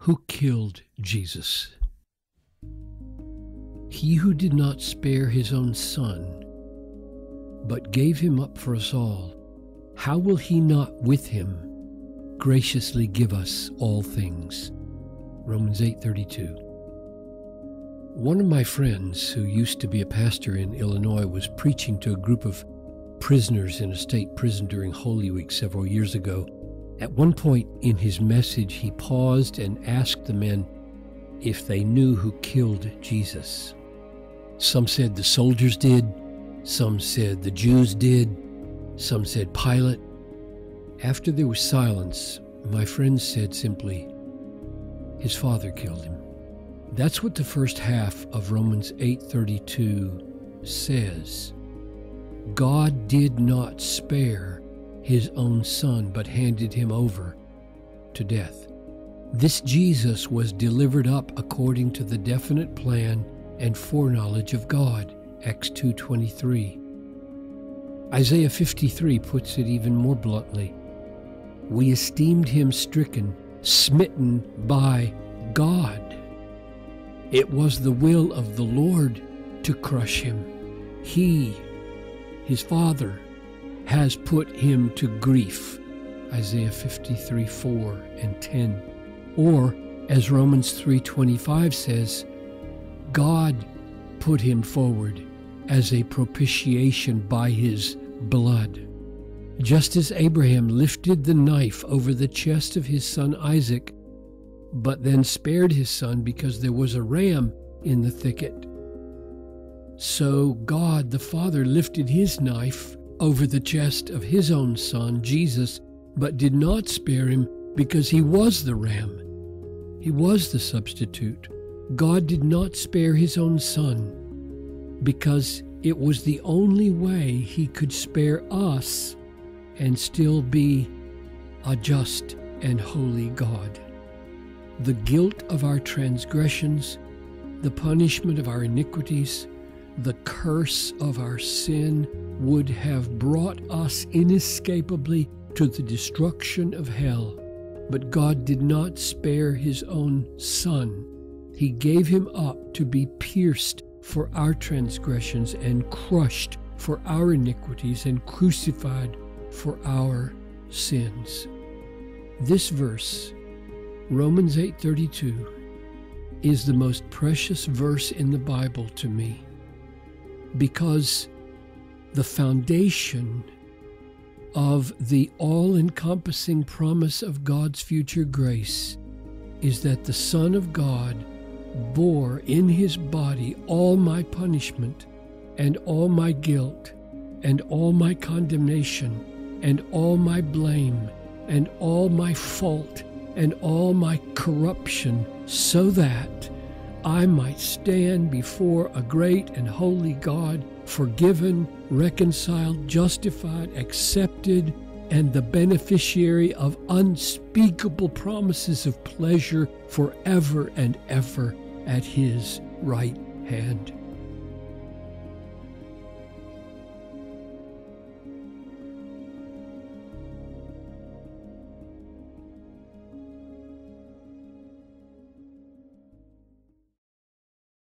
Who killed Jesus? He who did not spare his own son, but gave him up for us all, how will he not with him graciously give us all things? Romans 8:32. One of my friends who used to be a pastor in Illinois was preaching to a group of prisoners in a state prison during Holy Week several years ago. At one point in his message, he paused and asked the men if they knew who killed Jesus. Some said the soldiers did, some said the Jews did, some said Pilate. After there was silence, my friend said simply, his father killed him. That's what the first half of Romans 8:32 says. God did not spare his own son, but handed him over to death. This Jesus was delivered up according to the definite plan and foreknowledge of God, Acts 2:23. Isaiah 53 puts it even more bluntly. We esteemed him stricken, smitten by God. It was the will of the Lord to crush him. He, his Father, has put him to grief, Isaiah 53:4 and 10. Or, as Romans 3:25 says, God put him forward as a propitiation by his blood. Just as Abraham lifted the knife over the chest of his son Isaac, but then spared his son because there was a ram in the thicket, so God the Father lifted his knife over the chest of his own son, Jesus, but did not spare him because he was the ram. He was the substitute. God did not spare his own son because it was the only way he could spare us and still be a just and holy God. The guilt of our transgressions, the punishment of our iniquities, the curse of our sin would have brought us inescapably to the destruction of hell. But God did not spare his own son. He gave him up to be pierced for our transgressions and crushed for our iniquities and crucified for our sins. This verse, Romans 8:32, is the most precious verse in the Bible to me, because the foundation of the all-encompassing promise of God's future grace is that the Son of God bore in his body all my punishment and all my guilt and all my condemnation and all my blame and all my fault and all my corruption, so that I might stand before a great and holy God, forgiven, reconciled, justified, accepted, and the beneficiary of unspeakable promises of pleasure forever and ever at his right hand.